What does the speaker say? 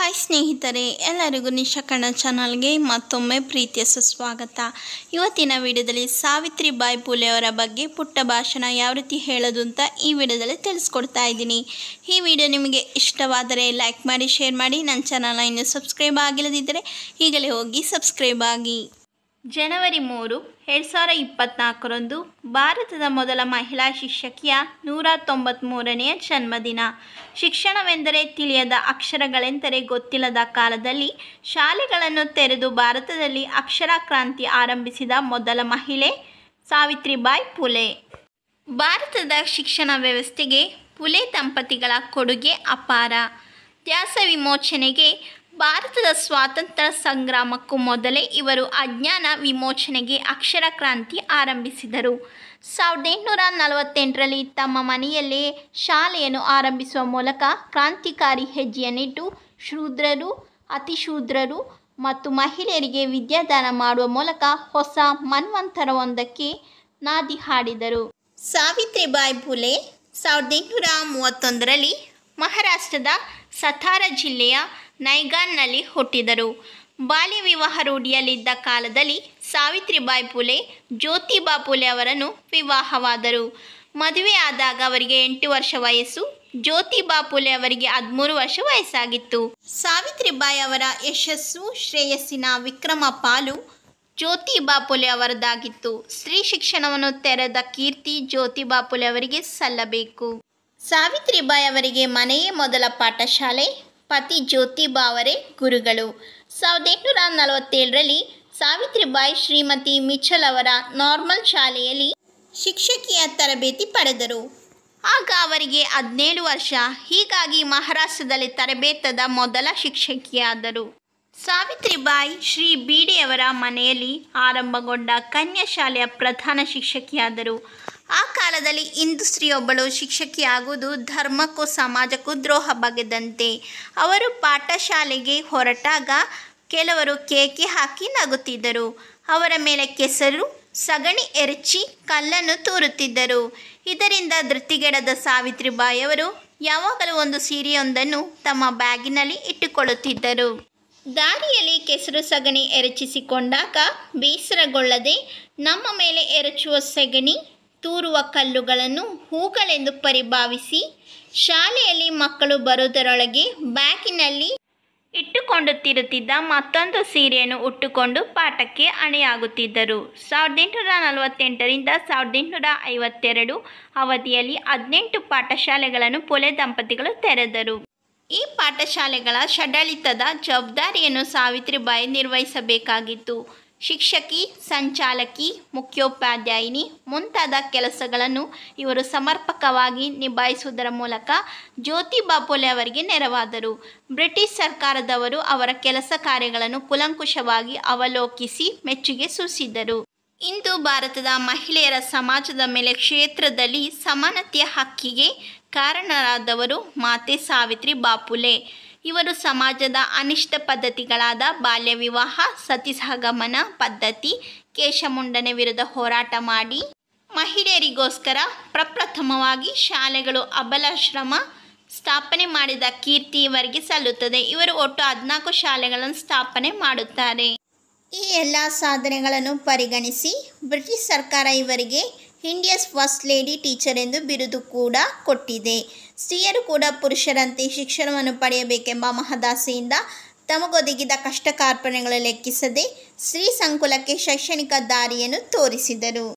Hi ಸ್ನೇಹಿತರೆ, ಎಲ್ಲರಿಗೂ ನಿಶಾ ಕನ್ನಡ ಚಾನಲ್ಗೆ ಮತ್ತೊಮ್ಮೆ ಪ್ರೀತಿಯ ಸುಸ್ವಾಗತ. ಇವತ್ತಿನ ವಿಡಿಯೋದಲ್ಲಿ ಸಾವಿತ್ರಿಬಾಯಿ ಫುಲೆ ಅವರ ಬಗ್ಗೆ ಪುಟ್ಟ ಭಾಷಣ ಯಾವ ರೀತಿ ಹೇಳೋದು ಅಂತ ಈ ವಿಡಿಯೋದಲ್ಲಿ ತಿಳಿಸ್ಕೊಡ್ತಾ ಇದ್ದೀನಿ. ಈ ವಿಡಿಯೋ ನಿಮಗೆ ಇಷ್ಟವಾದರೆ ಲೈಕ್ ಮಾಡಿ, ಶೇರ್ ಮಾಡಿ. ನನ್ನ ಚಾನಲ್ನ ಇನ್ನೂ ಸಬ್ಸ್ಕ್ರೈಬ್ ಆಗಿಲ್ಲದಿದ್ದರೆ ಈಗಲೇ ಹೋಗಿ ಸಬ್ಸ್ಕ್ರೈಬ್ ಆಗಿ. ಜನವರಿ 3, 2024ರಂದು ಭಾರತದ ಮೊದಲ ಮಹಿಳಾ ಶಿಕ್ಷಕಿಯ 193ನೆಯ ಜನ್ಮದಿನ. ಶಿಕ್ಷಣವೆಂದರೆ ತಿಳಿಯದ ಅಕ್ಷರಗಳೆಂದರೆ ಗೊತ್ತಿಲ್ಲದ ಕಾಲದಲ್ಲಿ ಶಾಲೆಗಳನ್ನು ತೆರೆದು ಭಾರತದಲ್ಲಿ ಅಕ್ಷರ ಕ್ರಾಂತಿ ಆರಂಭಿಸಿದ ಮೊದಲ ಮಹಿಳೆ ಸಾವಿತ್ರಿಬಾಯಿ ಫುಲೆ. ಭಾರತದ ಶಿಕ್ಷಣ ವ್ಯವಸ್ಥೆಗೆ ಫುಲೆ ದಂಪತಿಗಳ ಕೊಡುಗೆ ಅಪಾರ. ದಾಸ ವಿಮೋಚನೆಗೆ ಭಾರತದ ಸ್ವಾತಂತ್ರ್ಯ ಸಂಗ್ರಾಮಕ್ಕೂ ಮೊದಲೇ ಇವರು ಅಜ್ಞಾನ ವಿಮೋಚನೆಗೆ ಅಕ್ಷರ ಕ್ರಾಂತಿ ಆರಂಭಿಸಿದರು. 1848ರಲ್ಲಿ ತಮ್ಮ ಮನೆಯಲ್ಲೇ ಶಾಲೆಯನ್ನು ಆರಂಭಿಸುವ ಮೂಲಕ ಕ್ರಾಂತಿಕಾರಿ ಹೆಜ್ಜೆಯನ್ನಿಟ್ಟು ಶೂದ್ರರು, ಅತಿಶೂದ್ರರು ಮತ್ತು ಮಹಿಳೆಯರಿಗೆ ವಿದ್ಯಾದಾನ ಮಾಡುವ ಮೂಲಕ ಹೊಸ ಮನ್ವಂತರವೊಂದಕ್ಕೆ ನಾಂದಿ ಹಾಡಿದರು. ಸಾವಿತ್ರಿಬಾಯಿ ಫುಲೆ 1831ರಲ್ಲಿ ಮಹಾರಾಷ್ಟ್ರದ ಸತಾರಾ ಜಿಲ್ಲೆಯ ನೈಗಾನ್ನಲ್ಲಿ ಹುಟ್ಟಿದರು. ಬಾಲ್ಯ ವಿವಾಹ ರೂಢಿಯಲ್ಲಿದ್ದ ಕಾಲದಲ್ಲಿ ಸಾವಿತ್ರಿಬಾಯಿ ಫುಲೆ ಜ್ಯೋತಿಬಾ ಫುಲೆ ಅವರನ್ನು ವಿವಾಹವಾದರು. ಮದುವೆಯಾದಾಗ ಅವರಿಗೆ 8 ವರ್ಷ ವಯಸ್ಸು, ಜ್ಯೋತಿಬಾ ಫುಲೆ ಅವರಿಗೆ 13 ವರ್ಷ ವಯಸ್ಸಾಗಿತ್ತು. ಸಾವಿತ್ರಿಬಾಯಿ ಅವರ ಯಶಸ್ಸು, ಶ್ರೇಯಸ್ಸಿನ ವಿಕ್ರಮ ಪಾಲು ಜ್ಯೋತಿಬಾ ಫುಲೆ ಅವರದಾಗಿತ್ತು. ಸ್ತ್ರೀ ಶಿಕ್ಷಣವನ್ನು ತೆರೆದ ಕೀರ್ತಿ ಜ್ಯೋತಿಬಾ ಫುಲೆ ಅವರಿಗೆ ಸಲ್ಲಬೇಕು. ಸಾವಿತ್ರಿಬಾಯಿ ಅವರಿಗೆ ಮನೆಯೇ ಮೊದಲ ಪಾಠಶಾಲೆ, ಪತಿ ಜ್ಯೋತಿಬಾ ಅವರೇ ಗುರುಗಳು. 1847ರಲ್ಲಿ ಸಾವಿತ್ರಿಬಾಯಿ ಶ್ರೀಮತಿ ಮಿಚಲ್ ಅವರ ನಾರ್ಮಲ್ ಶಾಲೆಯಲ್ಲಿ ಶಿಕ್ಷಕಿಯ ತರಬೇತಿ ಪಡೆದರು. ಆಗ ಅವರಿಗೆ 17 ವರ್ಷ. ಹೀಗಾಗಿ ಮಹಾರಾಷ್ಟ್ರದಲ್ಲಿ ತರಬೇತದ ಮೊದಲ ಶಿಕ್ಷಕಿಯಾದರು. ಸಾವಿತ್ರಿಬಾಯಿ ಶ್ರೀ ಬೀಡೆಯವರ ಮನೆಯಲ್ಲಿ ಆರಂಭಗೊಂಡ ಕನ್ಯಾ ಶಾಲೆಯ ಪ್ರಧಾನ ಶಿಕ್ಷಕಿಯಾದರು. ಆ ಕಾಲದಲ್ಲಿ ಹಿಂದೂ ಸ್ತ್ರೀಯೊಬ್ಬಳು ಶಿಕ್ಷಕಿಯಾಗುವುದು ಧರ್ಮಕ್ಕೂ ಸಮಾಜಕ್ಕೂ ದ್ರೋಹ ಬಗೆದಂತೆ. ಅವರು ಪಾಠಶಾಲೆಗೆ ಹೊರಟಾಗ ಕೆಲವರು ಕೇಕೆ ಹಾಕಿ ನಗುತ್ತಿದ್ದರು. ಅವರ ಮೇಲೆ ಕೆಸರು, ಸಗಣಿ ಎರಚಿ ಕಲ್ಲನ್ನು ತೂರುತ್ತಿದ್ದರು. ಇದರಿಂದ ಧೃತಿಗೆಡದ ಸಾವಿತ್ರಿಬಾಯಿ ಅವರು ಯಾವಾಗಲೂ ಒಂದು ಸೀರೆಯೊಂದನ್ನು ತಮ್ಮ ಬ್ಯಾಗಿನಲ್ಲಿ ಇಟ್ಟುಕೊಳ್ಳುತ್ತಿದ್ದರು. ದಾರಿಯಲ್ಲಿ ಕೆಸರು ಸಗಣಿ ಎರಚಿಸಿಕೊಂಡಾಗ ಬೇಸರಗೊಳ್ಳದೆ ನಮ್ಮ ಮೇಲೆ ಎರಚುವ ಸಗಣಿ, ತೂರುವ ಕಲ್ಲುಗಳನ್ನು ಹೂಗಳೆಂದು ಪರಿಭಾವಿಸಿ ಶಾಲೆಯಲ್ಲಿ ಮಕ್ಕಳು ಬರುವುದರೊಳಗೆ ಬ್ಯಾಗಿನಲ್ಲಿ ಇಟ್ಟುಕೊಂಡುತ್ತಿರುತ್ತಿದ್ದ ಮತ್ತೊಂದು ಸೀರೆಯನ್ನು ಉಟ್ಟುಕೊಂಡು ಪಾಠಕ್ಕೆ ಅಣಿಯಾಗುತ್ತಿದ್ದರು. 1848ರಿಂದ 1852 ಅವಧಿಯಲ್ಲಿ 18 ಪಾಠಶಾಲೆಗಳನ್ನು ಫುಲೆ ದಂಪತಿಗಳು ತೆರೆದರು. ಈ ಪಾಠಶಾಲೆಗಳ ಆಡಳಿತದ ಜವಾಬ್ದಾರಿಯನ್ನು ಸಾವಿತ್ರಿಬಾಯಿ ನಿರ್ವಹಿಸಬೇಕಾಗಿತ್ತು. ಶಿಕ್ಷಕಿ, ಸಂಚಾಲಕಿ, ಮುಖ್ಯೋಪಾಧ್ಯಾಯಿನಿ ಮುಂತಾದ ಕೆಲಸಗಳನ್ನು ಇವರು ಸಮರ್ಪಕವಾಗಿ ನಿಭಾಯಿಸುವುದರ ಮೂಲಕ ಜ್ಯೋತಿಬಾ ಫುಲೆ ಅವರಿಗೆ ನೆರವಾದರು. ಬ್ರಿಟಿಷ್ ಸರ್ಕಾರದವರು ಅವರ ಕೆಲಸ ಕಾರ್ಯಗಳನ್ನು ಕೂಲಂಕುಷವಾಗಿ ಅವಲೋಕಿಸಿ ಮೆಚ್ಚುಗೆ ಸೂಚಿಸಿದರು. ಇಂದು ಭಾರತದ ಮಹಿಳೆಯರ ಸಮಾಜದ ಮೇಲೆ ಕ್ಷೇತ್ರದಲ್ಲಿ ಸಮಾನತೆಯ ಹಕ್ಕಿಗೆ ಕಾರಣರಾದವರು ಮಾತೆ ಸಾವಿತ್ರಿಬಾಯಿ ಫುಲೆ. ಇವರು ಸಮಾಜದ ಅನಿಷ್ಟ ಪದ್ಧತಿಗಳಾದ ಬಾಲ್ಯ ವಿವಾಹ, ಸತಿ ಸಹಗಮನ ಪದ್ಧತಿ, ಕೇಶಮುಂಡನೆ ವಿರುದ್ಧ ಹೋರಾಟ ಮಾಡಿ ಮಹಿಳೆಯರಿಗೋಸ್ಕರ ಪ್ರಪ್ರಥಮವಾಗಿ ಶಾಲೆಗಳು, ಅಬಲಾಶ್ರಮ ಸ್ಥಾಪನೆ ಮಾಡಿದ ಕೀರ್ತಿ ಇವರಿಗೆ ಸಲ್ಲುತ್ತದೆ. ಇವರು ಒಟ್ಟು 14 ಶಾಲೆಗಳನ್ನು ಸ್ಥಾಪನೆ ಮಾಡುತ್ತಾರೆ. ಈ ಎಲ್ಲ ಸಾಧನೆಗಳನ್ನು ಪರಿಗಣಿಸಿ ಬ್ರಿಟಿಷ್ ಸರ್ಕಾರ ಇವರಿಗೆ ಇಂಡಿಯಾಸ್ ಫಸ್ಟ್ ಲೇಡಿ ಟೀಚರ್ ಎಂದು ಬಿರುದು ಕೂಡ ಕೊಟ್ಟಿದೆ. ಸ್ತ್ರೀಯರು ಕೂಡ ಪುರುಷರಂತೆ ಶಿಕ್ಷಣವನ್ನು ಪಡೆಯಬೇಕೆಂಬ ಮಹದಾಸೆಯಿಂದ ತಮಗೊದಗಿದ ಕಷ್ಟ ಕಾರ್ಪಣ್ಯಗಳು ಲೆಕ್ಕಿಸದೆ ಸ್ತ್ರೀ ಸಂಕುಲಕ್ಕೆ ಶೈಕ್ಷಣಿಕ ದಾರಿಯನ್ನು ತೋರಿಸಿದರು.